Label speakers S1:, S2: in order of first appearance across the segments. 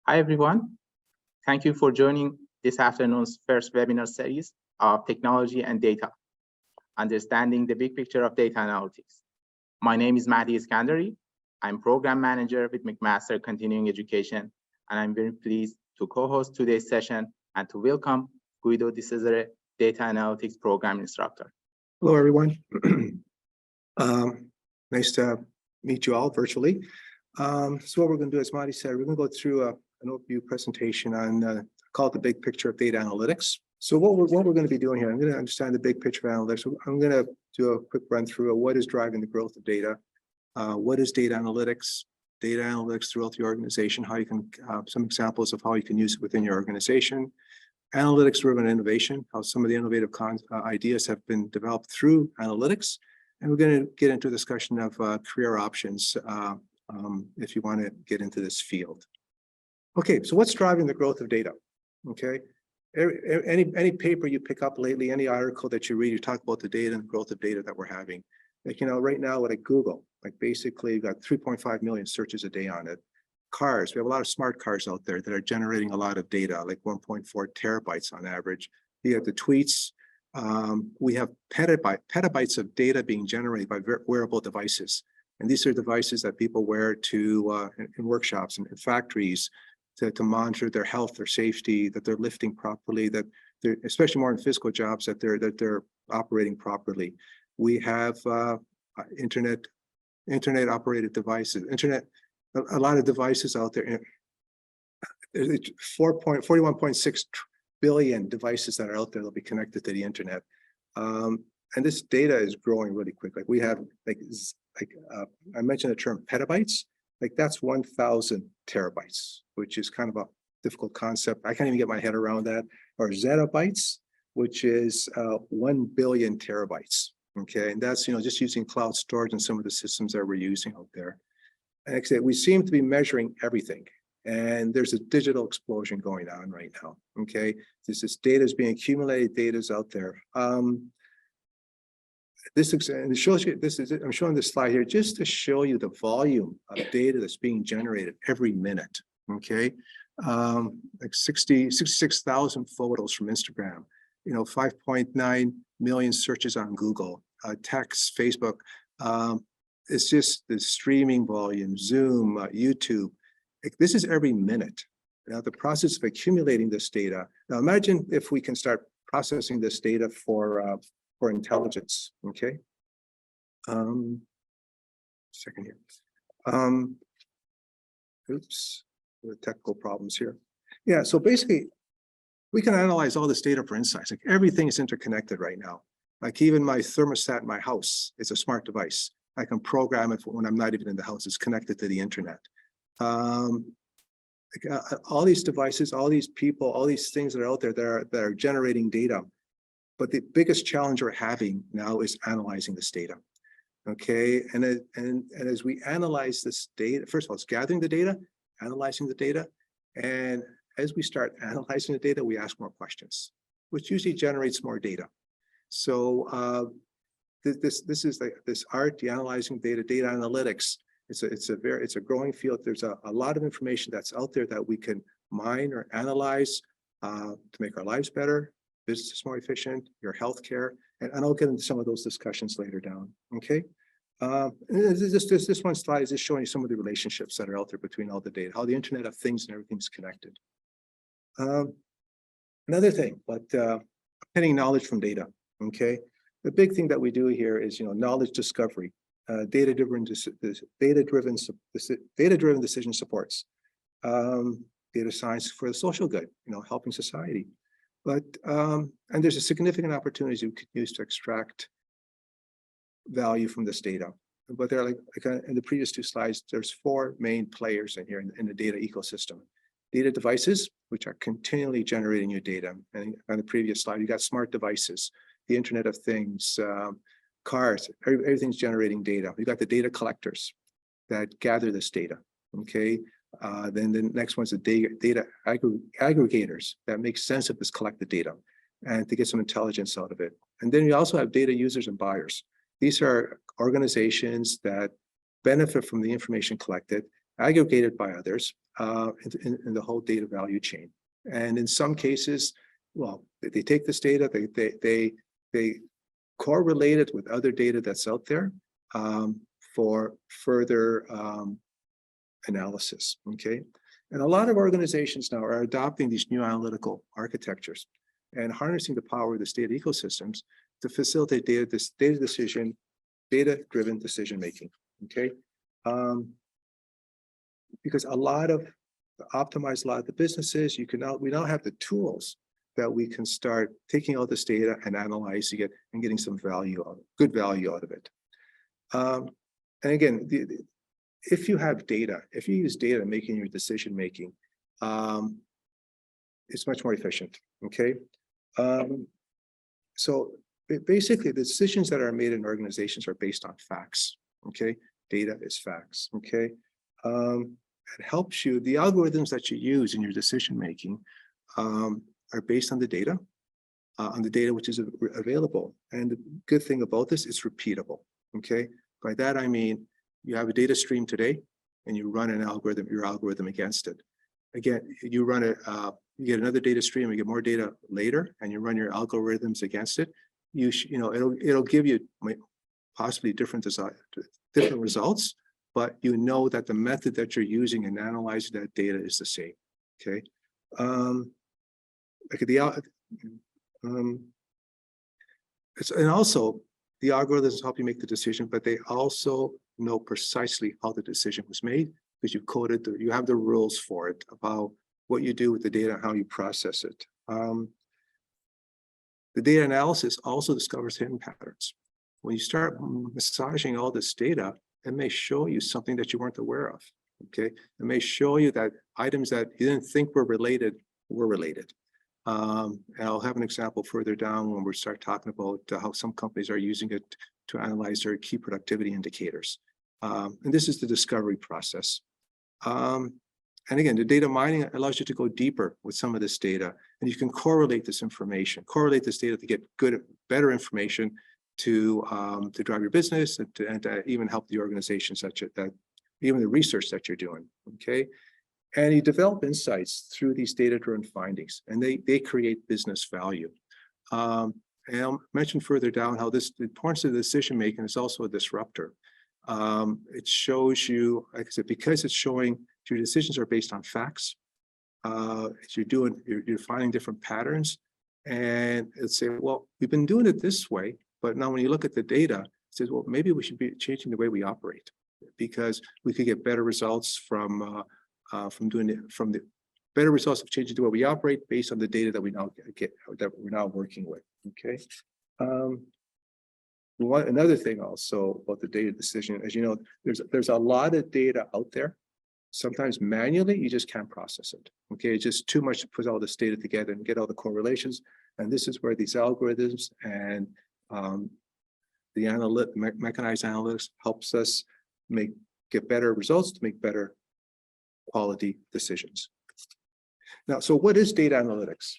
S1: Hi, everyone. Thank you for joining this afternoon's first webinar series of Technology and Data, Understanding the Big Picture of Data Analytics. My name is Mahdi Iskandari. I'm Program Manager with McMaster Continuing Education, and I'm very pleased to co-host today's session and to welcome Guido Di Cesare, Data Analytics Program Instructor.
S2: Hello, everyone. Nice to meet you all virtually. So what we're going to do, as Mahdi said, we're going to go through an overview presentation on called the big picture of data analytics. So what we're going to be doing here, I'm going to understand the big picture of analytics. I'm going to do a quick run through of what is driving the growth of data, what is data analytics throughout the organization, how you can some examples of how you can use it within your organization, analytics-driven innovation, how some of the innovative ideas have been developed through analytics, and we're going to get into a discussion of career options if you want to get into this field. Okay, so what's driving the growth of data? Okay, any paper you pick up lately, any article that you read, you talk about the data and the growth of data that we're having. Like, you know, right now, like Google, like basically you've got 3.5 million searches a day on it. Cars, we have a lot of smart cars out there that are generating a lot of data, like 1.4 terabytes on average. You have the tweets. We have petabytes of data being generated by wearable devices. And these are devices that people wear to in workshops and in factories to monitor their health, their safety, that they're lifting properly, that they're, especially more in physical jobs, that they're operating properly. We have internet operated devices, a lot of devices out there. 41.6 billion devices that are out there that'll be connected to the internet. And this data is growing really quick. Like we have, I mentioned the term petabytes, like that's 1,000 terabytes, which is kind of a difficult concept. I can't even get my head around that. Or zettabytes, which is 1 billion terabytes. Okay, and that's, you know, just using cloud storage and some of the systems that we're using out there. And like I said, we seem to be measuring everything. And there's a digital explosion going on right now. Okay, this data is being accumulated, data is out there. This and shows you, I'm showing this slide here just to show you the volume of data that's being generated every minute. Okay, like 66,000 photos from Instagram, you know, 5.9 million searches on Google, text, Facebook. It's just the streaming volume, Zoom, YouTube. This is every minute. Now, the process of accumulating this data. Now, imagine if we can start processing this data for intelligence. Okay. Second here. Oops, the technical problems here. Yeah. So basically, we can analyze all this data for insights. Like everything is interconnected right now. Like even my thermostat in my house is a smart device. I can program it when I'm not even in the house. It's connected to the internet. All these devices, all these people, all these things that are out there that are generating data. But the biggest challenge we're having now is analyzing this data. Okay, and as we analyze this data, first of all, it's gathering the data, analyzing the data, and as we start analyzing the data, we ask more questions, which usually generates more data. So this is this art, the analyzing data analytics. It's a growing field. There's a lot of information that's out there that we can mine or analyze to make our lives better, business more efficient, your healthcare, and I'll get into some of those discussions later down. Okay. This one slide is just showing you some of the relationships that are out there between all the data, how the Internet of Things and everything's connected. Another thing, but getting knowledge from data. Okay, the big thing that we do here is, you know, knowledge discovery, data-driven decision supports, data science for the social good, you know, helping society. But and there's a significant opportunities you could use to extract value from this data. But there are like in the previous two slides, there's four main players in here in the data ecosystem. Data devices, which are continually generating new data. And on the previous slide, you got smart devices, the Internet of Things, cars, everything's generating data. We got the data collectors that gather this data. Okay. Then the next one's the data aggregators that make sense of this collected data and to get some intelligence out of it. And then we also have data users and buyers. These are organizations that benefit from the information collected aggregated by others in the whole data value chain. And in some cases, well, they take this data, they correlate it with other data that's out there for further analysis, okay? And a lot of organizations now are adopting these new analytical architectures and harnessing the power of this data ecosystems to facilitate data-driven decision-making, okay? Because optimize a lot of the businesses, we now have the tools that we can start taking all this data and analyzing it and getting some good value out of it. And again, if you have data, if you use data in making your decision-making, it's much more efficient, okay? So basically, the decisions that are made in organizations are based on facts, okay? Data is facts, okay? It helps you, the algorithms that you use in your decision-making are based on the data which is available. And the good thing about this, it's repeatable, okay? By that, I mean, you have a data stream today and you run your algorithm against it. Again, you run it, you get another data stream, you get more data later, and you run your algorithms against it. It'll give you possibly different results, but you know that the method that you're using in analyzing that data is the same. Okay. And also the algorithms help you make the decision, but they also know precisely how the decision was made because you have the rules for it about what you do with the data and how you process it. The data analysis also discovers hidden patterns. When you start massaging all this data, it may show you something that you weren't aware of, okay? It may show you that items that you didn't think were related were related. And I'll have an example further down when we start talking about how some companies are using it to analyze their key productivity indicators. And this is the discovery process. And again, the data mining allows you to go deeper with some of this data, and you can correlate this data to get better information to drive your business and to even help the organizations even the research that you're doing, okay? And you develop insights through these data-driven findings, and they create business value. And I'll mention further down how the importance of decision-making is also a disruptor. It shows you, like I said, because it's showing your decisions are based on facts. You're finding different patterns, and it's saying, well, we've been doing it this way, but now when you look at the data, it says, well, maybe we should be changing the way we operate because we could get better results from the better results of changing the way we operate based on the data that we now get that we're now working with. Okay. Another thing also about the data decision, as you know, there's a lot of data out there. Sometimes manually, you just can't process it. Okay, it's just too much to put all this data together and get all the correlations. And this is where these algorithms and the mechanized analytics helps us get better results to make better quality decisions. Now, so what is data analytics?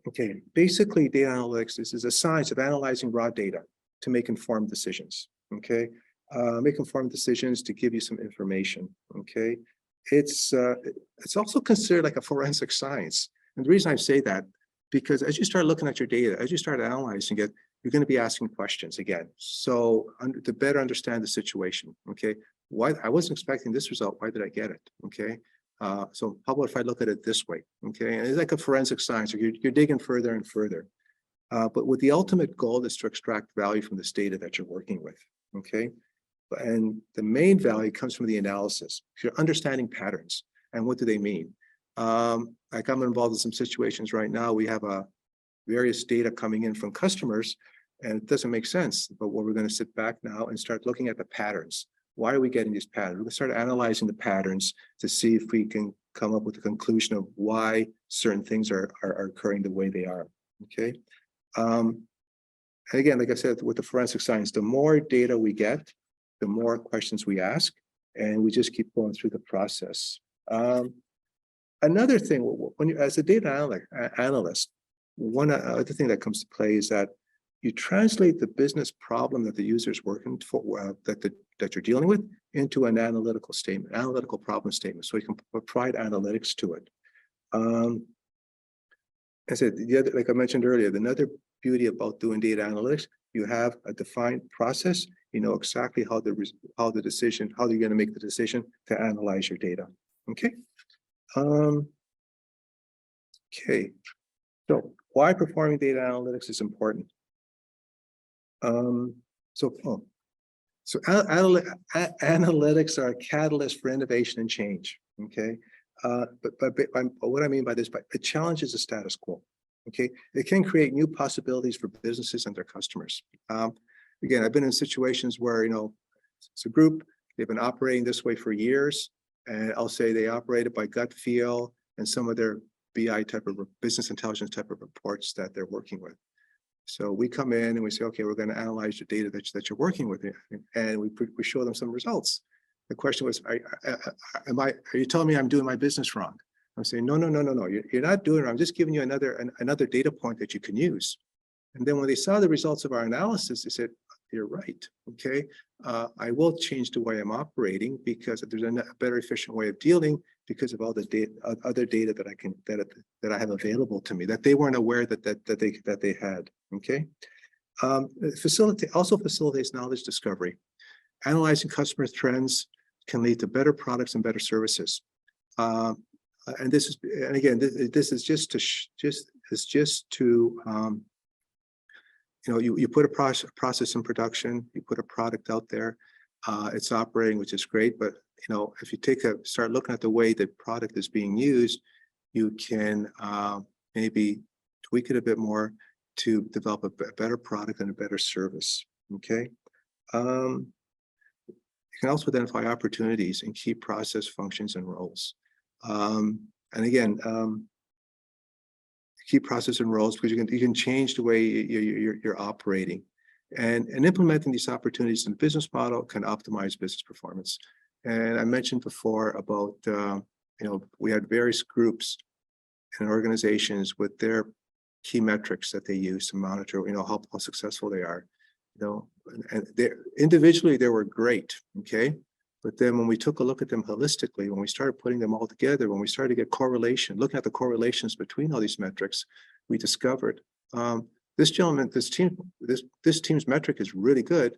S2: Okay, basically data analytics is a science of analyzing raw data to make informed decisions, okay? Make informed decisions to give you some information, okay? It's also considered like a forensic science. And the reason I say that, because as you start looking at your data, as you start analyzing it, you're going to be asking questions again. So to better understand the situation, okay? Why I wasn't expecting this result, why did I get it, okay? So how about if I look at it this way, okay? And it's like a forensic science, you're digging further and further. But with the ultimate goal is to extract value from this data that you're working with, okay? And the main value comes from the analysis. You're understanding patterns and what do they mean? Like I'm involved in some situations right now, we have various data coming in from customers and it doesn't make sense. But what we're going to sit back now and start looking at the patterns. Why are we getting these patterns? We're going to start analyzing the patterns to see if we can come up with a conclusion of why certain things are occurring the way they are, okay? And again, like I said, with the forensic science, the more data we get, the more questions we ask, and we just keep going through the process. Another thing, when you, as a data analyst, one other thing that comes to play is that you translate the business problem that the user is working for, that you're dealing with, into an analytical statement, analytical problem statement, so you can provide analytics to it. I said, like I mentioned earlier, another beauty about doing data analytics, you have a defined process. You know exactly how you're going to make the decision to analyze your data. Okay. Okay. So why performing data analytics is important? Analytics are a catalyst for innovation and change. Okay. But what I mean by this, it challenges the status quo. Okay, it can create new possibilities for businesses and their customers. Again, I've been in situations where, you know, it's a group, they've been operating this way for years, and I'll say they operated by gut feel and some of their BI type of business intelligence type of reports that they're working with. So we come in and we say, okay, we're going to analyze your data that you're working with, and we show them some results. The question was, are you telling me I'm doing my business wrong? I'm saying, no, you're not doing it. I'm just giving you another data point that you can use. And then when they saw the results of our analysis, they said, you're right. Okay, I will change the way I'm operating because there's a better efficient way of dealing because of all the data, other data that I have available to me that they weren't aware that they had. Okay, also facilitates knowledge discovery. Analyzing customer trends can lead to better products and better services. And this is just to you know, you put a process in production, you put a product out there, it's operating, which is great. But you know, if you start looking at the way the product is being used, you can maybe tweak it a bit more to develop a better product and a better service. Okay. You can also identify opportunities in key process functions and roles. And again, key process and roles, because you can change the way you're operating, and implementing these opportunities in the business model can optimize business performance. And I mentioned before about you know, we had various groups and organizations with their key metrics that they use to monitor, you know, how successful they are. You know, and individually they were great. Okay. But then when we took a look at them holistically, when we started putting them all together, when we started to get correlation, looking at the correlations between all these metrics, we discovered this team's metric is really good,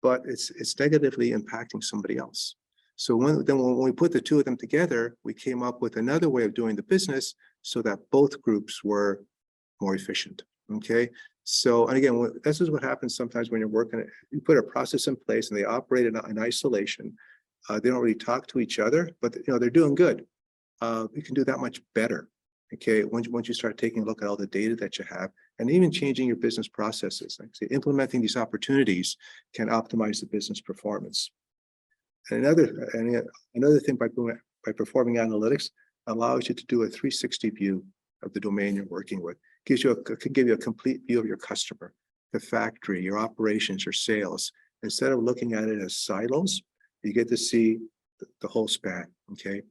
S2: but it's negatively impacting somebody else. So when we put the two of them together, we came up with another way of doing the business so that both groups were more efficient. Okay. So, and again, this is what happens sometimes when you're working, you put a process in place and they operate in isolation. They don't really talk to each other, but you know, they're doing good. You can do that much better. Okay. Once you start taking a look at all the data that you have and even changing your business processes, like say, implementing these opportunities can optimize the business performance. And another thing by performing analytics allows you to do a 360 view of the domain you're working with. Can give you a complete view of your customer, the factory, your operations, your sales. Instead of looking at it as silos, you get to see the whole span. Okay,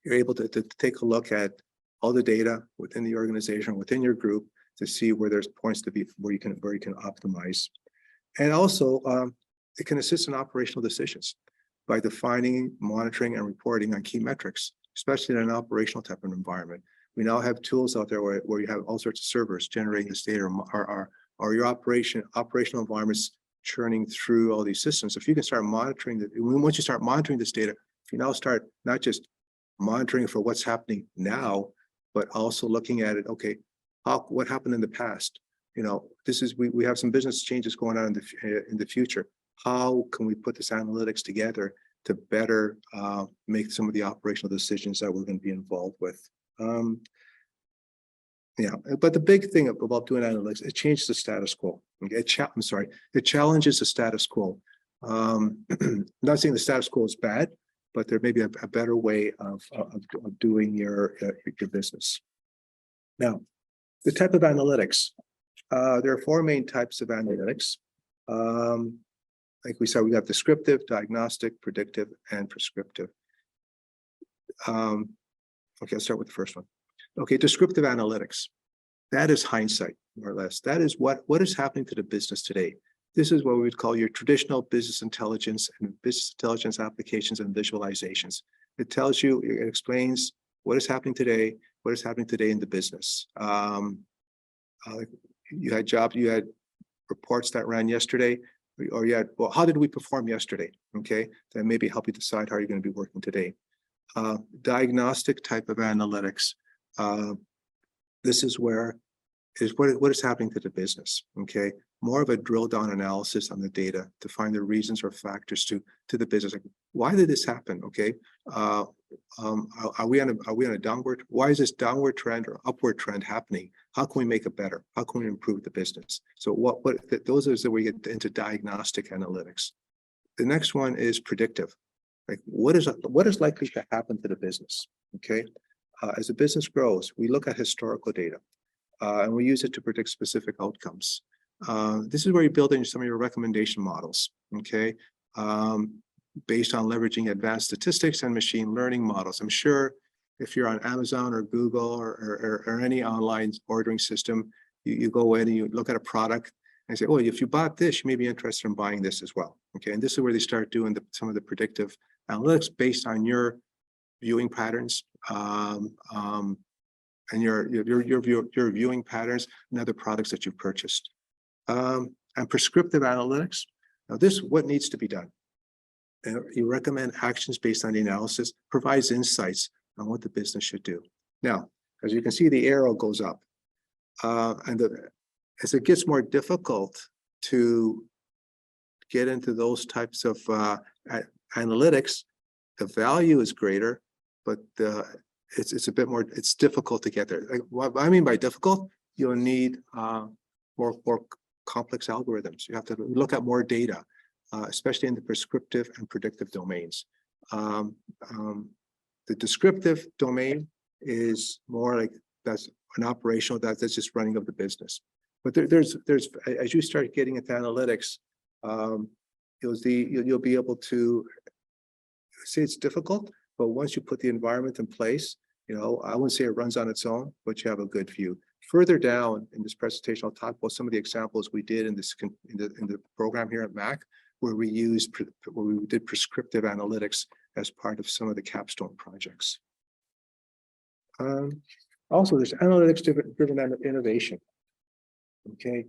S2: you're able to take a look at all the data within the organization, within your group, to see where there's points to be where you can optimize. And also, it can assist in operational decisions by defining, monitoring, and reporting on key metrics, especially in an operational type of environment. We now have tools out there where you have all sorts of servers generating this data, or your operational environments churning through all these systems. If you can start monitoring once you start monitoring this data, if you now start not just monitoring for what's happening now, but also looking at it, okay, what happened in the past? You know, we have some business changes going on in the future. How can we put this analytics together to better make some of the operational decisions that we're going to be involved with? Yeah, but the big thing about doing analytics, it changes the status quo. It challenges the status quo. I'm not saying the status quo is bad, but there may be a better way of doing your business. Now, the type of analytics. There are four main types of analytics. Like we said, we got descriptive, diagnostic, predictive, and prescriptive. Okay, I'll start with the first one. Okay, descriptive analytics. That is hindsight. more or less. That is what is happening to the business today. This is what we would call your traditional business intelligence and business intelligence applications and visualizations. It tells you, it explains what is happening today, what is happening today in the business. You had reports that ran yesterday, or you had, well, how did we perform yesterday? Okay, that maybe help you decide how you're going to be working today. Diagnostic type of analytics. This is where is what is happening to the business. Okay, more of a drill down analysis on the data to find the reasons or factors to the business. Like, why did this happen? Okay, are we on a downward? Why is this downward trend or upward trend happening? How can we make it better? How can we improve the business? So those are where we get into diagnostic analytics. The next one is predictive. Like what is likely to happen to the business? Okay, as the business grows, we look at historical data and we use it to predict specific outcomes. This is where you build in some of your recommendation models. Okay, based on leveraging advanced statistics and machine learning models. I'm sure if you're on Amazon or Google or any online ordering system, you go in and you look at a product and say, oh, if you bought this, you may be interested in buying this as well. Okay, and this is where they start doing some of the predictive analytics based on your viewing patterns and your viewing patterns and other products that you've purchased. And prescriptive analytics. Now, what needs to be done. You recommend actions based on the analysis, provides insights on what the business should do. Now, as you can see, the arrow goes up. As it gets more difficult to get into those types of analytics, the value is greater, but it's a bit more, it's difficult to get there. Like, what I mean by difficult, you'll need more complex algorithms. You have to look at more data, especially in the prescriptive and predictive domains. The descriptive domain is more like that's an operational, that's just running of the business. But there's as you start getting into analytics, you'll be able to say it's difficult, but once you put the environment in place, you know, I wouldn't say it runs on its own, but you have a good view. Further down in this presentation, I'll talk about some of the examples we did in the program here at MAC, where we did prescriptive analytics as part of some of the capstone projects. Also, there's analytics driven innovation. Okay,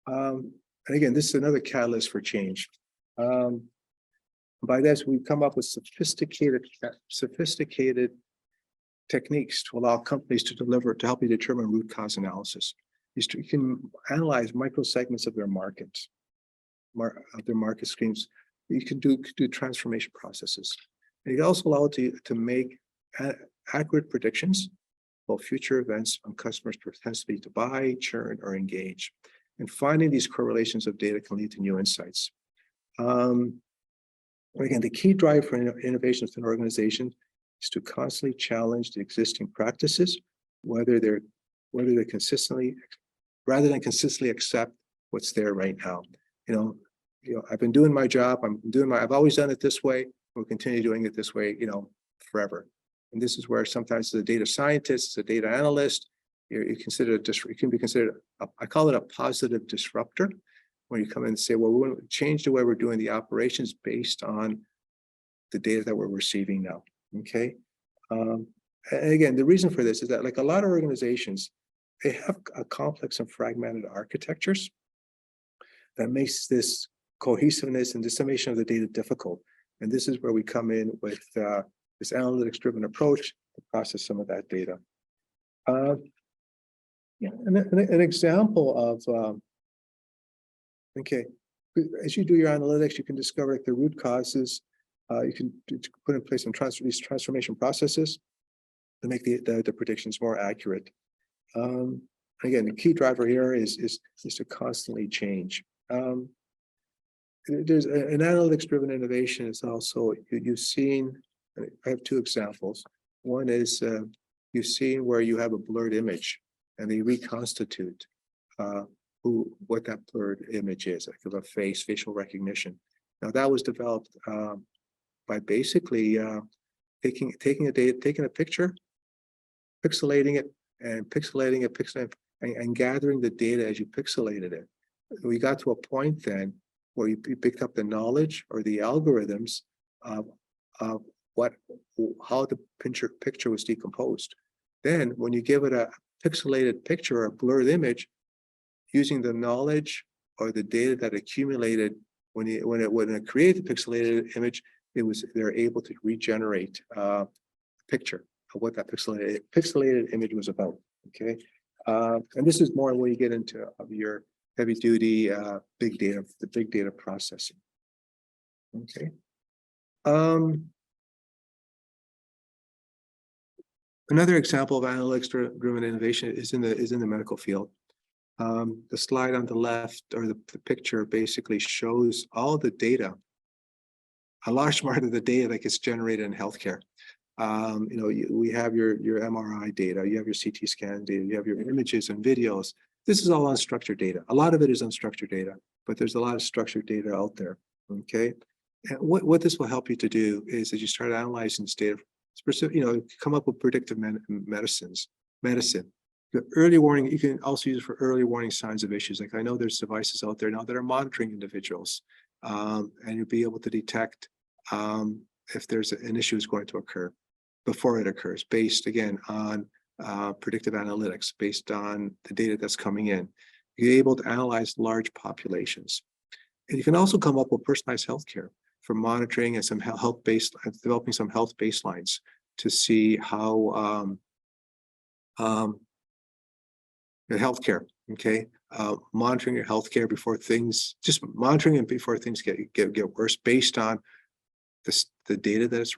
S2: and again, this is another catalyst for change. By this, we've come up with sophisticated techniques to allow companies to help you determine root cause analysis. You can analyze microsegments of their markets, market streams. You can do transformation processes. And it also allows you to make accurate predictions about future events on customers' propensity to buy, churn, or engage. And finding these correlations of data can lead to new insights. Again, the key drive for innovation within an organization is to constantly challenge the existing practices, rather than consistently accept what's there right now. You know, I've been doing my job. I've always done it this way. We'll continue doing it this way, you know, forever. And this is where sometimes the data scientist, the data analyst, you can be considered, I call it a positive disruptor, when you come in and say, well, we want to change the way we're doing the operations based on the data that we're receiving now. Okay. And again, the reason for this is that, like a lot of organizations, they have a complex and fragmented architectures that makes this cohesiveness and dissemination of the data difficult. And this is where we come in with this analytics-driven approach to process some of that data. Yeah, an example of, okay, as you do your analytics, you can discover the root causes. You can put in place these transformation processes to make the predictions more accurate. Again, the key driver here is to constantly change. There's an analytics-driven innovation is also, you've seen, I have two examples. One is you've seen where you have a blurred image and they reconstitute what that blurred image is, like of a facial recognition. Now that was developed by basically taking a picture, pixelating it, and gathering the data as you pixelated it. We got to a point then where you picked up the knowledge or the algorithms of how the picture was decomposed. Then when you give it a pixelated picture or a blurred image, using the knowledge or the data that accumulated when it created the pixelated image, they're able to regenerate a picture of what that pixelated image was about. Okay, and this is more where you get into your heavy duty big data processing. Okay. Another example of analytics-driven innovation is in the medical field. The slide on the left, or the picture, basically shows all the data, a large part of the data that gets generated in healthcare. We have your MRI data, you have your CT scan data, you have your images and videos. This is all unstructured data. A lot of it is unstructured data, but there's a lot of structured data out there. Okay, and what this will help you to do is, as you start analyzing this data, come up with predictive medicine. The early warning, you can also use it for early warning signs of issues. Like, I know there's devices out there now that are monitoring individuals, and you'll be able to detect if there's an issue is going to occur before it occurs, based again on predictive analytics, based on the data that's coming in. You're able to analyze large populations. And you can also come up with personalized healthcare for monitoring and some developing some health baselines to see how your healthcare, okay, monitoring your healthcare before things, just monitoring it before things get worse, based on the data that it's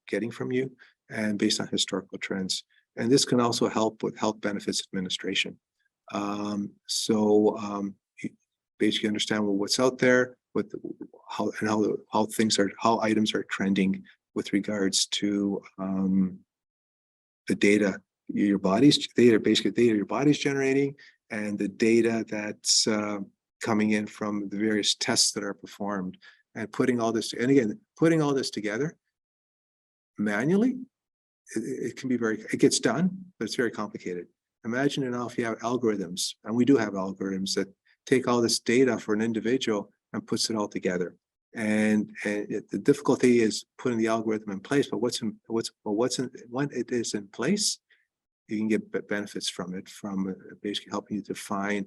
S2: getting from you, and based on historical trends. And this can also help with health benefits administration. You basically understand what's out there, how items are trending with regards to the data your body's generating, and the data that's coming in from the various tests that are performed, and putting all this together manually. It can be it gets done, but it's very complicated. Imagine now if you have algorithms, and we do have algorithms that take all this data for an individual and puts it all together. And the difficulty is putting the algorithm in place, but when it is in place, you can get benefits from it, from basically helping you define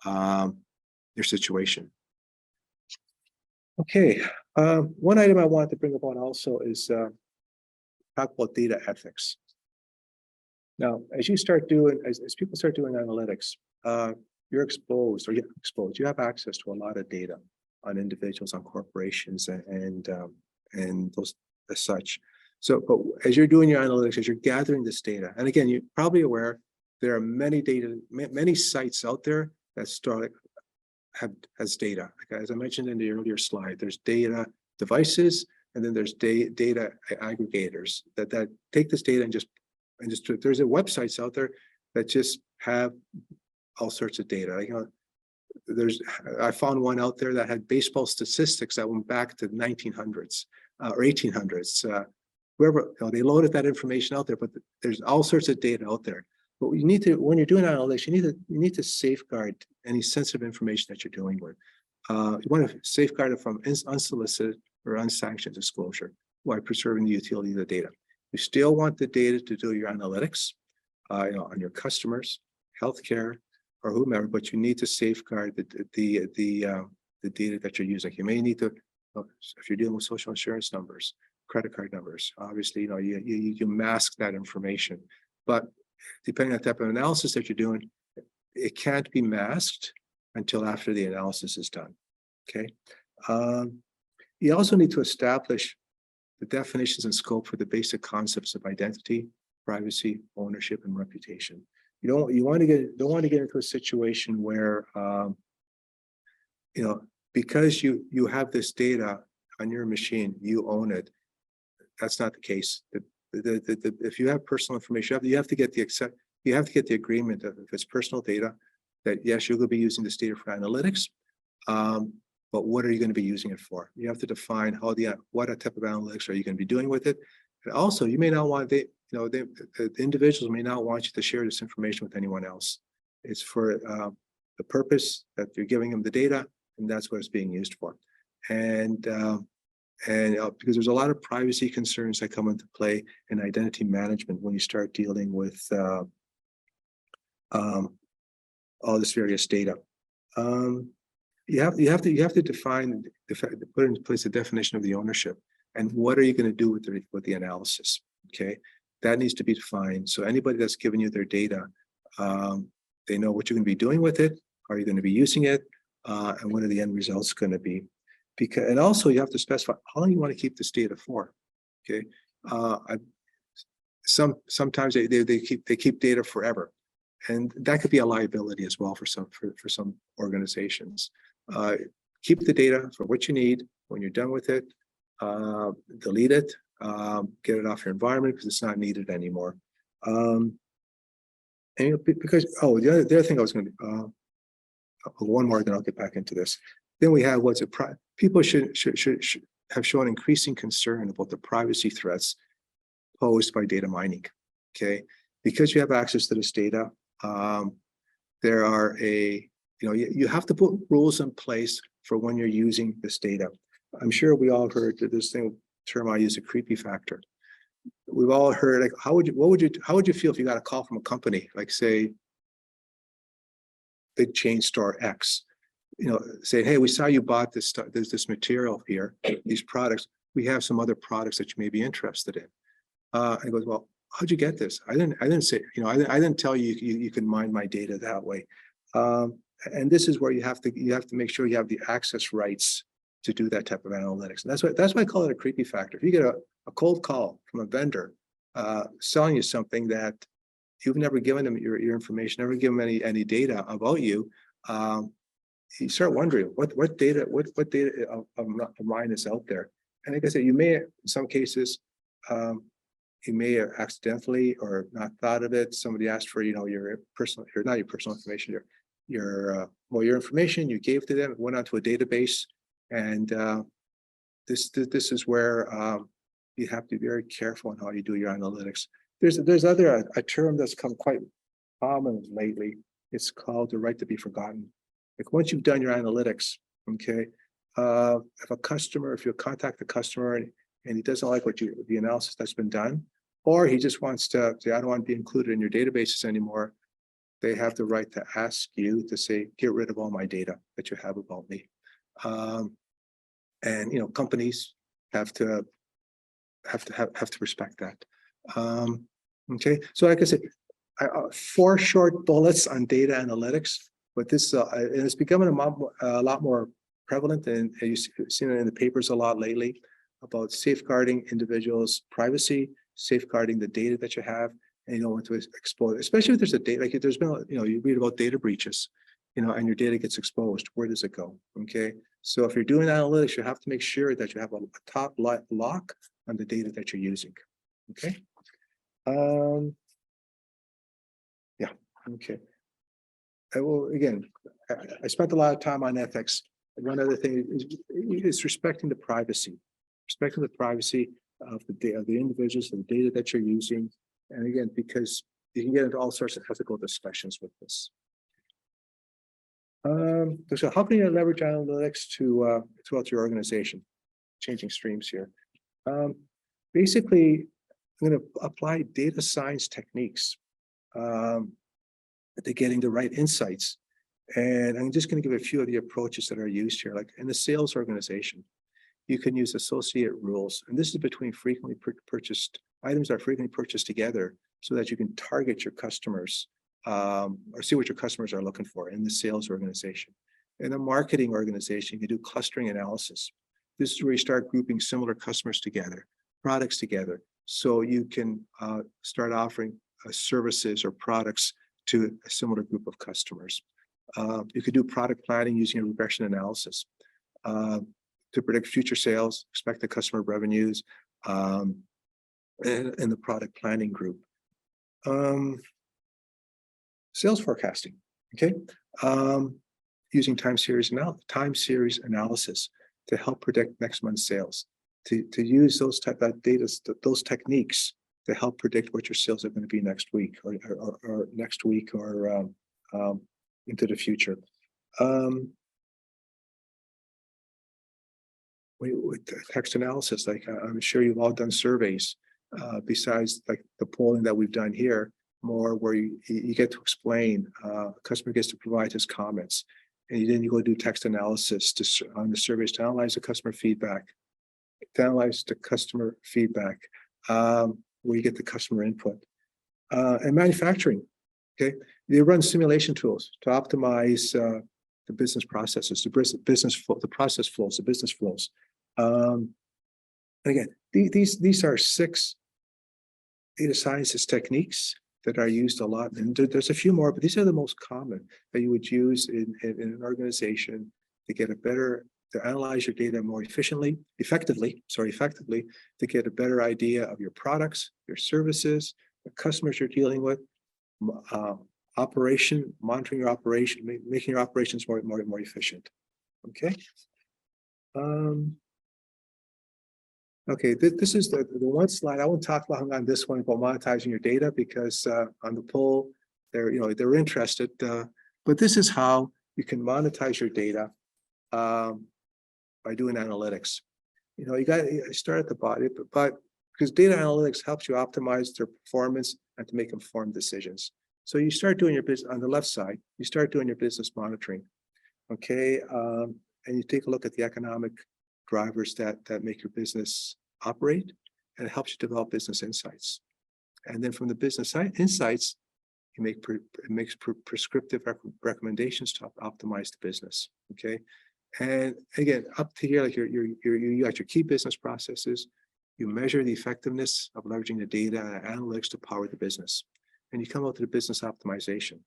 S2: your situation. Okay, one item I wanted to bring up on also is talk about data ethics. Now, as people start doing analytics, you have access to a lot of data on individuals, on corporations, and those as such. So, but as you're doing your analytics, as you're gathering this data, and again, you're probably aware there are many sites out there that has data. Like, as I mentioned in the earlier slide, there's data devices, and then there's data aggregators that take this data and just there's websites out there that just have all sorts of data. Like, I found one out there that had baseball statistics that went back to the 1900s or 1800s. Whoever, they loaded that information out there, but there's all sorts of data out there. But you need to, when you're doing analytics, you need to safeguard any sensitive information that you're dealing with. You want to safeguard it from unsolicited or unsanctioned disclosure while preserving the utility of the data. You still want the data to do your analytics, on your customers, healthcare, or whomever, but you need to safeguard the data that you're using. You may need to, if you're dealing with social insurance numbers, credit card numbers, obviously, you mask that information. But depending on the type of analysis that you're doing, it can't be masked until after the analysis is done. Okay. You also need to establish the definitions and scope for the basic concepts of identity, privacy, ownership, and reputation. You don't want to get into a situation where because you have this data on your machine, you own it. That's not the case. If you have personal information, you have to get the agreement of, if it's personal data, that yes, you're going to be using this data for analytics, but what are you going to be using it for? You have to define what type of analytics are you going to be doing with it. And also, you may not want the individuals may not want you to share this information with anyone else. It's for the purpose that you're giving them the data, and that's what it's being used for. And because there's a lot of privacy concerns that come into play in identity management when you start dealing with all this various data. You have to define put into place a definition of the ownership, and what are you going to do with the analysis? Okay, that needs to be defined. So anybody that's giving you their data, they know what you're going to be doing with it. Are you going to be using it? And what are the end results going to be? Because, and also you have to specify how long you want to keep this data for. Okay, sometimes they keep data forever, and that could be a liability as well for some organizations. Keep the data for what you need. When you're done with it, delete it, get it off your environment because it's not needed anymore. And because the other thing I was going to one more, then I'll get back into this. Then we have people should have shown increasing concern about the privacy threats posed by data mining. Okay, because you have access to this data, there are you have to put rules in place for when you're using this data. I'm sure we all heard that this term I use, a creepy factor. We've all heard, like, how would you feel if you got a call from a company, like say big chain store X, saying, hey, we saw you bought this stuff, there's this material here, these products, we have some other products that you may be interested in. And goes, well, how'd you get this? I didn't say, I didn't tell you you can mine my data that way. And this is where you have to make sure you have the access rights to do that type of analytics. And that's why I call it a creepy factor. If you get a cold call from a vendor selling you something that you've never given them your information, never given them any data about you, you start wondering what data of mine is out there. And like I said, you may, in some cases, you may have accidentally or not thought of it. Somebody asked for your personal, not your personal information, your information you gave to them. It went onto a database, and this is where you have to be very careful on how you do your analytics. There's a term that's come quite common lately. It's called the right to be forgotten. Like once you've done your analytics, okay, if you contact the customer and he doesn't like the analysis that's been done, or he just wants to say, I don't want to be included in your databases anymore, they have the right to ask you to say, get rid of all my data that you have about me. And companies have to respect that. Okay, so like I said, 4 short bullets on data analytics, but this and it's becoming a lot more prevalent, and you've seen it in the papers a lot lately about safeguarding individuals' privacy, safeguarding the data that you have, and you don't want to expose it. Especially if there's a data, like there's been, you read about data breaches, and your data gets exposed. Where does it go? Okay, so if you're doing analytics, you have to make sure that you have a top lock on the data that you're using. Okay. Yeah. Okay. I spent a lot of time on ethics. One other thing is respecting the privacy of the individuals and the data that you're using. And again, because you can get into all sorts of ethical discussions with this. So how can you leverage analytics throughout your organization? Changing streams here. Basically, I'm going to apply data science techniques to getting the right insights. And I'm just going to give a few of the approaches that are used here. Like in the sales organization, you can use associate rules. And this is between frequently purchased items that are frequently purchased together so that you can target your customers or see what your customers are looking for in the sales organization. In a marketing organization, you do clustering analysis. This is where you start grouping similar customers together, products together, so you can start offering services or products to a similar group of customers. You could do product planning using a regression analysis to predict future sales, expected customer revenues, and the product planning group. Sales forecasting, okay? Using time series analysis to help predict next month's sales. To use those type of data, those techniques to help predict what your sales are going to be next week or next week or into the future. With text analysis, like I'm sure you've all done surveys, besides like the polling that we've done here, more where you get to explain, the customer gets to provide his comments, and then you go do text analysis on the surveys to analyze the customer feedback, where you get the customer input. And manufacturing, okay, they run simulation tools to optimize the business processes, the business flows. Again, these are 6 data sciences techniques that are used a lot, and there's a few more, but these are the most common that you would use in an organization to get to analyze your data more effectively, to get a better idea of your products, your services, the customers you're dealing with, monitoring your operation, making your operations more efficient. Okay. Okay, this is the one slide. I won't talk long on this one about monetizing your data because on the poll, they're interested. But this is how you can monetize your data by doing analytics. You got to start at the bottom, but because data analytics helps you optimize their performance and to make informed decisions. So you start doing your business on the left side. You start doing your business monitoring, okay, and you take a look at the economic drivers that make your business operate, and it helps you develop business insights. And then from the business insights, you make prescriptive recommendations to optimize the business. Okay, and again, up to here, like you got your key business processes. You measure the effectiveness of leveraging the data and analytics to power the business, and you come out to the business optimization.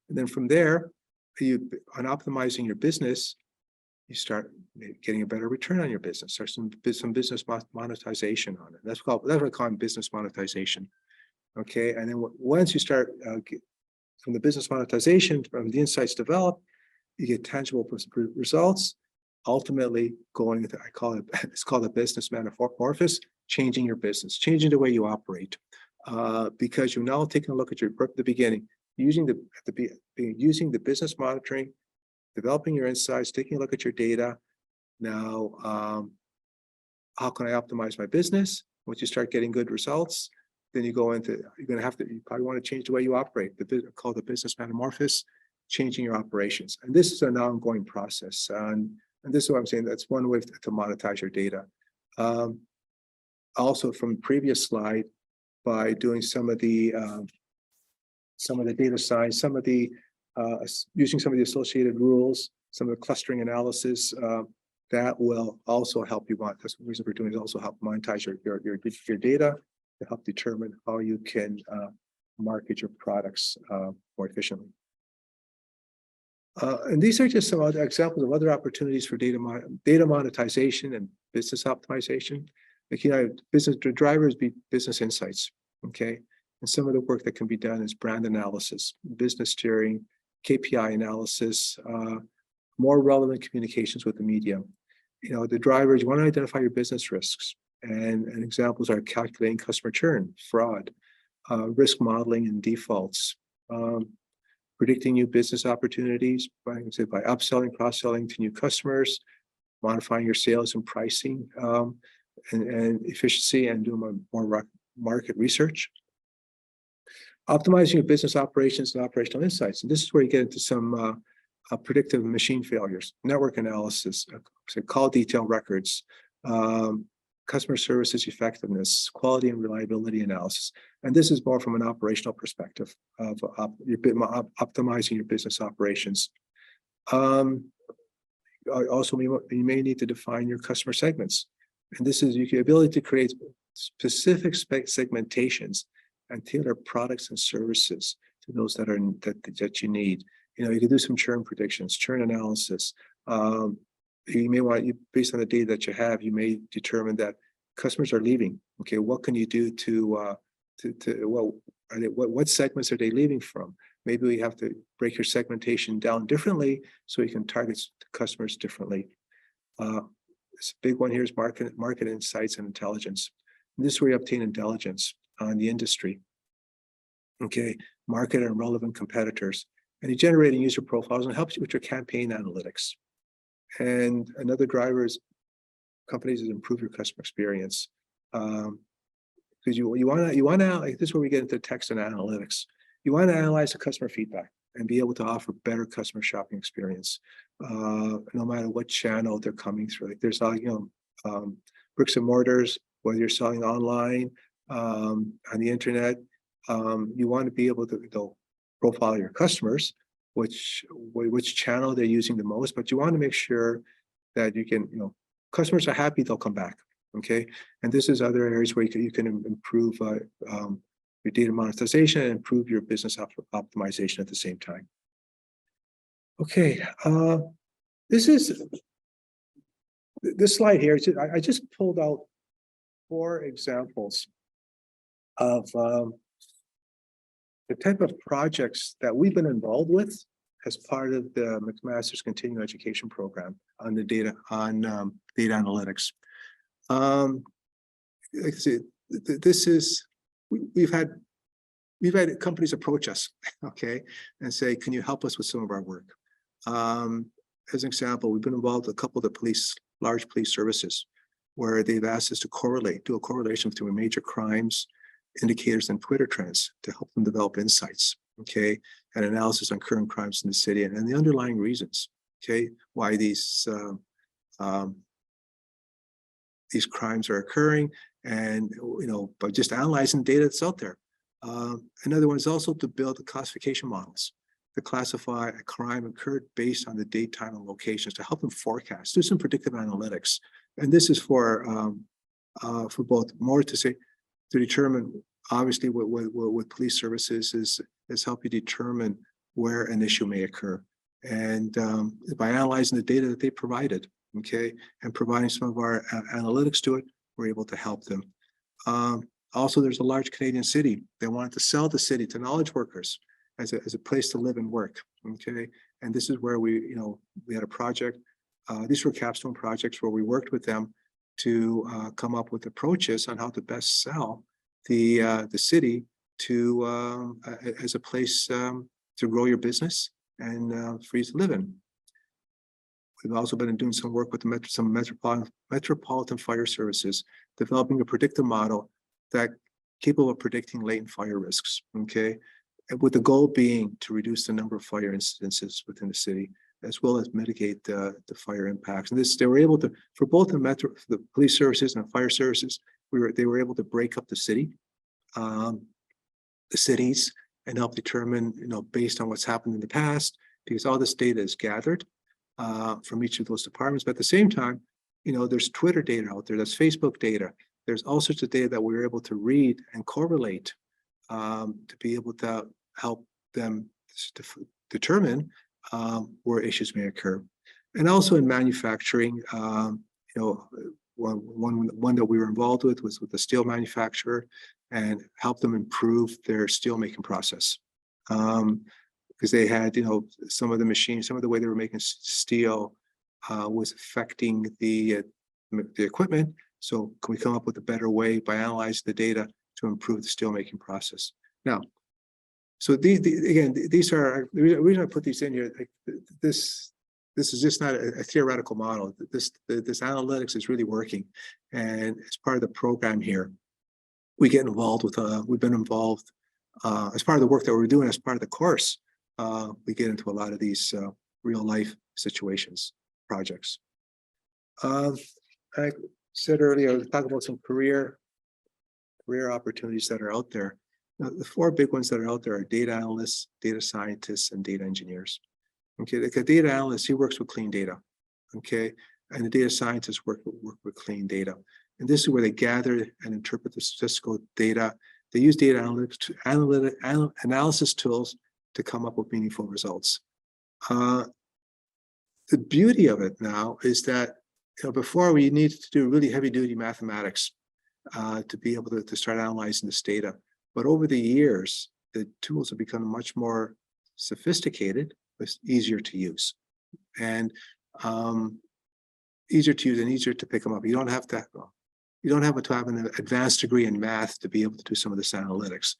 S2: And then from there, on optimizing your business, you start getting a better return on your business, or some business monetization on it. That's what we call business monetization. Okay, and then once you start from the business monetization, from the insights developed, you get tangible results. Ultimately, going into, it's called a business metamorphosis, changing your business, changing the way you operate, because you're now taking a look at the beginning, using the business monitoring, developing your insights, taking a look at your data. Now, how can I optimize my business? Once you start getting good results, then you probably want to change the way you operate, called the business metamorphosis, changing your operations. And this is an ongoing process. And this is what I'm saying, that's one way to monetize your data. Also from the previous slide, by doing some of the data science, using some of the associated rules, some of the clustering analysis, that will also help you. That's the reason we're doing is also help monetize your data to help determine how you can market your products more efficiently. And these are just some other examples of other opportunities for data monetization and business optimization. Like, business drivers be business insights, okay? And some of the work that can be done is brand analysis, business steering, KPI analysis, more relevant communications with the media. The drivers, you want to identify your business risks, and examples are calculating customer churn, fraud, risk modeling and defaults, predicting new business opportunities by upselling, cross-selling to new customers, modifying your sales and pricing, and efficiency, and doing more market research. Optimizing your business operations and operational insights. And this is where you get into some predictive machine failures, network analysis, call detail records, customer services effectiveness, quality and reliability analysis. And this is more from an operational perspective of optimizing your business operations. Also, you may need to define your customer segments. And this is your ability to create specific segmentations and tailor products and services to those that you need. You can do some churn predictions, churn analysis. You may want, based on the data that you have, you may determine that customers are leaving. Okay, what can you do what segments are they leaving from? Maybe we have to break your segmentation down differently so you can target customers differently. This big one here is market insights and intelligence. And this is where you obtain intelligence on the industry. Okay, market and relevant competitors, and you're generating user profiles and helps you with your campaign analytics. And another driver is companies that improve your customer experience. Because you want to like this is where we get into text and analytics. You want to analyze the customer feedback and be able to offer better customer shopping experience, no matter what channel they're coming through. Like there's bricks and mortars, whether you're selling online, on the internet, you want to be able to profile your customers, which channel they're using the most, but you want to make sure that you can, customers are happy, they'll come back. Okay, and this is other areas where you can improve your data monetization and improve your business optimization at the same time. Okay, this slide here. I just pulled out 4 examples of the type of projects that we've been involved with as part of the McMaster's Continuing Education Program on the data data analytics. Like I said, we've had companies approach us, okay, and say, "Can you help us with some of our work?" As an example, we've been involved with a couple of the large police services, where they've asked us to do a correlation between major crimes, indicators, and Twitter trends to help them develop insights, okay, and analysis on current crimes in the city and the underlying reasons, okay, why these crimes are occurring, and by just analyzing data that's out there. Another one is also to build the classification models to classify a crime occurred based on the date, time, and locations to help them forecast, do some predictive analytics. And this is for both more to determine, obviously, what police services is help you determine where an issue may occur, and by analyzing the data that they provided, okay, and providing some of our analytics to it, we're able to help them. Also, there's a large Canadian city. They wanted to sell the city to knowledge workers as a place to live and work, okay? And this is where we had a project. These were capstone projects where we worked with them to come up with approaches on how to best sell the city to as a place to grow your business and for you to live in. We've also been doing some work with some metropolitan fire services, developing a predictive model that capable of predicting latent fire risks, okay? And with the goal being to reduce the number of fire incidences within the city, as well as mitigate the fire impacts. And they were able to, for both the police services and fire services, they were able to break up the cities, and help determine, based on what's happened in the past, because all this data is gathered from each of those departments. But at the same time, there's Twitter data out there, there's Facebook data, there's all sorts of data that we were able to read and correlate to be able to help them to determine where issues may occur. And also in manufacturing, one that we were involved with was with the steel manufacturer, and help them improve their steel making process. Because they had, some of the machines, some of the way they were making steel was affecting the equipment. So can we come up with a better way by analyzing the data to improve the steel making process? Now, so these are the reason I put these in here. Like this is just not a theoretical model. This analytics is really working, and as part of the program here, we get involved with. We've been involved as part of the work that we're doing as part of the course. We get into a lot of these real life situations, projects. I said earlier, I was talking about some career opportunities that are out there. Now, the 4 big ones that are out there are data analysts, data scientists, and data engineers. Okay, like a data analyst, he works with clean data. Okay, and the data scientists work with clean data. And this is where they gather and interpret the statistical data. They use data analysis tools to come up with meaningful results. The beauty of it now is that before we needed to do really heavy duty mathematics to be able to start analyzing this data. But over the years, the tools have become much more sophisticated, but easier to use. And easier to use and easier to pick them up. You don't have to have an advanced degree in math to be able to do some of this analytics.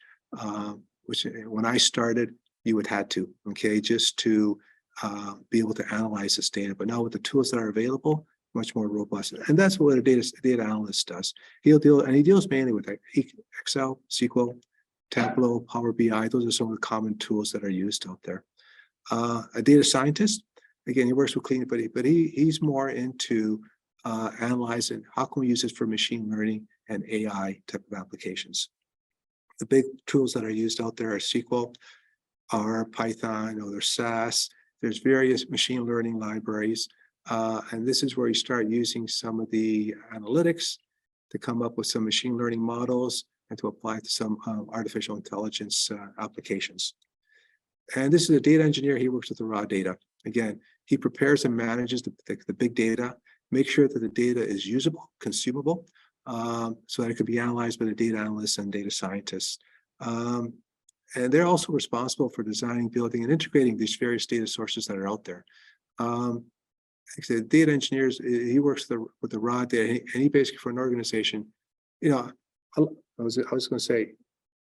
S2: which when I started, you would had to, okay, just to be able to analyze this data. But now with the tools that are available, much more robust. And that's what a data analyst does. He deals mainly with Excel, SQL, Tableau, Power BI. Those are some of the common tools that are used out there. A data scientist, again, he works with clean, but he's more into analyzing how can we use this for machine learning and AI type of applications. The big tools that are used out there are SQL, R, Python, or there's SAS. There's various machine learning libraries. And this is where you start using some of the analytics to come up with some machine learning models and to apply to some artificial intelligence applications. And this is a data engineer. He works with the raw data. Again, he prepares and manages the big data, make sure that the data is usable, consumable, so that it could be analyzed by the data analysts and data scientists. And they're also responsible for designing, building, and integrating these various data sources that are out there. Like I said, data engineers, he works with the raw data, and he basically, for an organization, you know, I was going to say,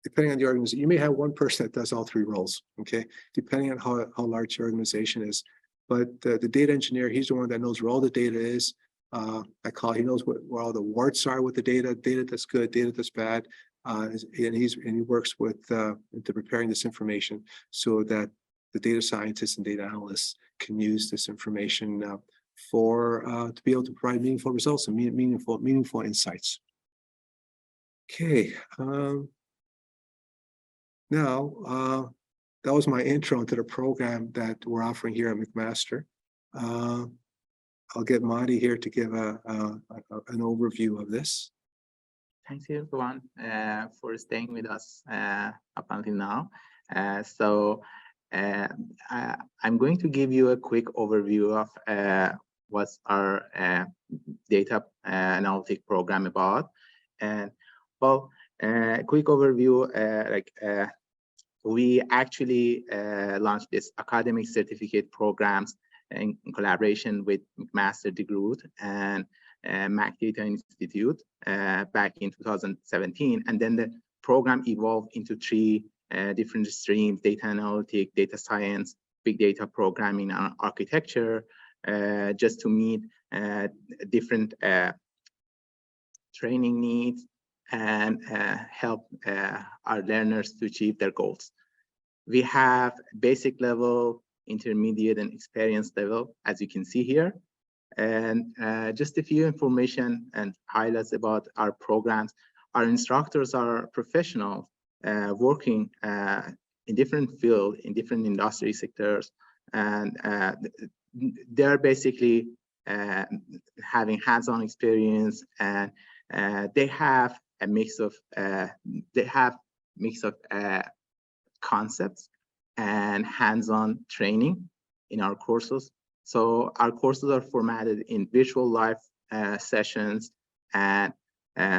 S2: depending on the organization, you may have one person that does all three roles, okay, depending on how large your organization is. But the data engineer, he's the one that knows where all the data is. He knows where all the warts are with the data that's good, data that's bad. And he works with into preparing this information so that the data scientists and data analysts can use this information to be able to provide meaningful results and meaningful insights. Okay. Now, that was my intro into the program that we're offering here at McMaster. I'll get Madi here to give an overview of this.
S1: Thanks everyone for staying with us up until now. I'm going to give you a quick overview of what's our data analytic program about. And well, quick overview, we actually launched this academic certificate programs in collaboration with McMaster DeGroote and Mac Data Institute back in 2017. And then the program evolved into three different streams: data analytic, data science, big data programming, and architecture, just to meet different training needs and help our learners to achieve their goals. We have basic level, intermediate, and experienced level, as you can see here. And just a few information and highlights about our programs. Our instructors are professionals working in different fields, in different industry sectors, and they're basically having hands-on experience, and they have a mix of concepts and hands-on training in our courses. So our courses are formatted in virtual live sessions, and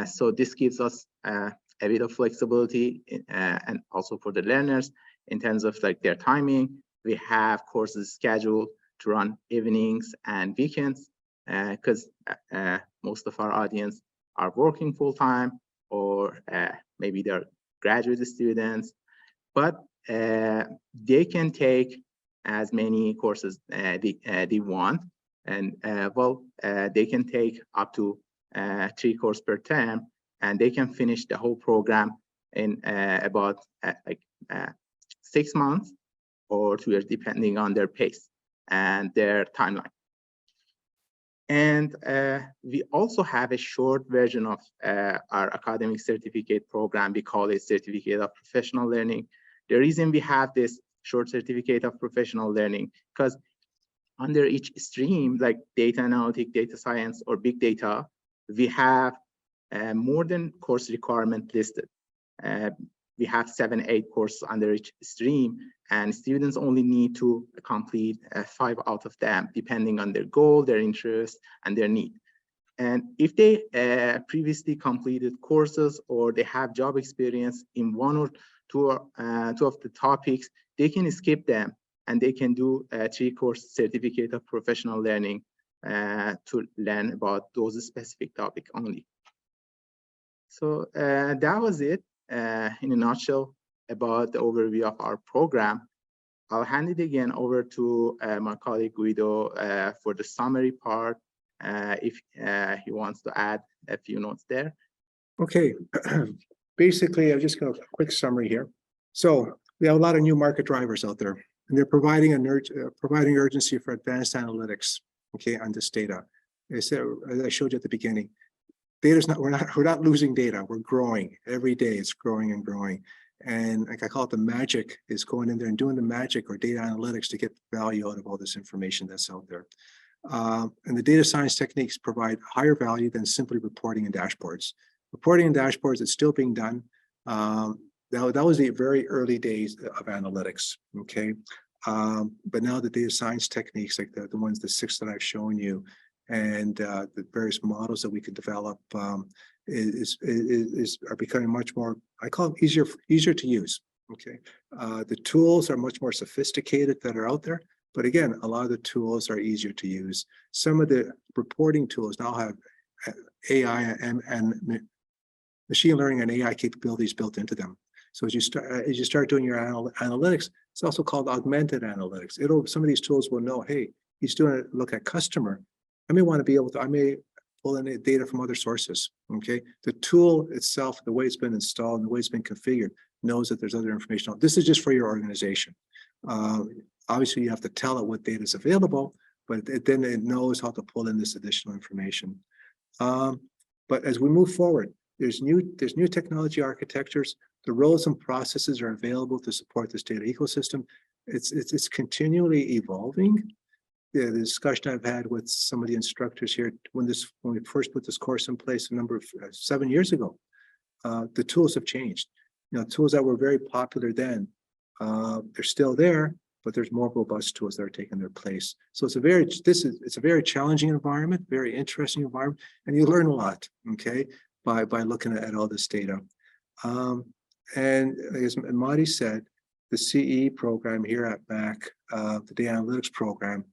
S1: so this gives us a bit of flexibility and also for the learners in terms of like their timing. We have courses scheduled to run evenings and weekends because most of our audience are working full-time, or maybe they're graduate students, but they can take as many courses they want, and they can take up to 3 courses per term, and they can finish the whole program in about 6 months or 2 years, depending on their pace and their timeline. And we also have a short version of our academic certificate program. We call it Certificate of Professional Learning. The reason we have this short certificate of professional learning, because under each stream, like data analytic, data science, or big data, we have more than course requirement listed. We have 7-8 courses under each stream, and students only need to complete 5 out of them, depending on their goal, their interest, and their need. And if they previously completed courses, or they have job experience in 1 or 2 of the topics, they can skip them, and they can do a 3-course certificate of professional learning to learn about those specific topics only. So that was it in a nutshell about the overview of our program, I'll hand it again over to my colleague Guido for the summary part, if he wants to add a few notes there.
S2: Okay, basically, I'll just go a quick summary here. So we have a lot of new market drivers out there, and they're providing providing urgency for advanced analytics. Okay, on this data, as I showed you at the beginning, data's not we're not losing data. We're growing every day. It's growing and growing, and like I call it, the magic is going in there and doing the magic or data analytics to get value out of all this information that's out there. And the data science techniques provide higher value than simply reporting and dashboards. Reporting and dashboards is still being done. That was the very early days of analytics, okay? But now the data science techniques, like the ones, the 6 that I've shown you, and the various models that we could develop are becoming much more, I call them easier to use, okay? The tools are much more sophisticated that are out there, but again, a lot of the tools are easier to use. Some of the reporting tools now have AI and machine learning and AI capabilities built into them. So as you start doing your analytics, it's also called augmented analytics. Some of these tools will know, hey, he's doing a look at customer. I may pull in data from other sources. Okay, the tool itself, the way it's been installed, and the way it's been configured, knows that there's other information. This is just for your organization. Obviously, you have to tell it what data is available, but then it knows how to pull in this additional information. But as we move forward, there's new technology architectures. The roles and processes are available to support this data ecosystem. It's continually evolving. The discussion I've had with some of the instructors here when we first put this course in place a number of 7 years ago, the tools have changed. You know, tools that were very popular then, they're still there, but there's more robust tools that are taking their place. So it's a very challenging environment, very interesting environment, and you learn a lot, okay, by looking at all this data. And as Madi said, the CE program here at MAC, the data analytics program,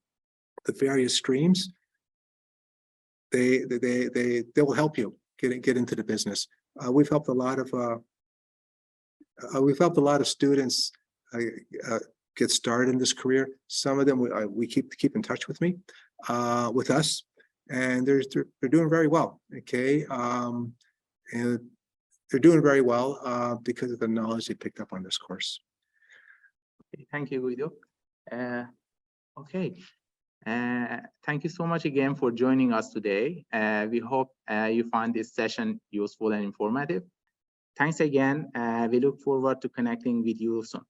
S2: the various streams, they will help you get into the business. We've helped a lot of students get started in this career. Some of them we keep in touch with us, and they're doing very well. Okay, and they're doing very well because of the knowledge they picked up on this course.
S1: Thank you, Guido. Okay. Thank you so much again for joining us today. We hope you find this session useful and informative. Thanks again. We look forward to connecting with you soon.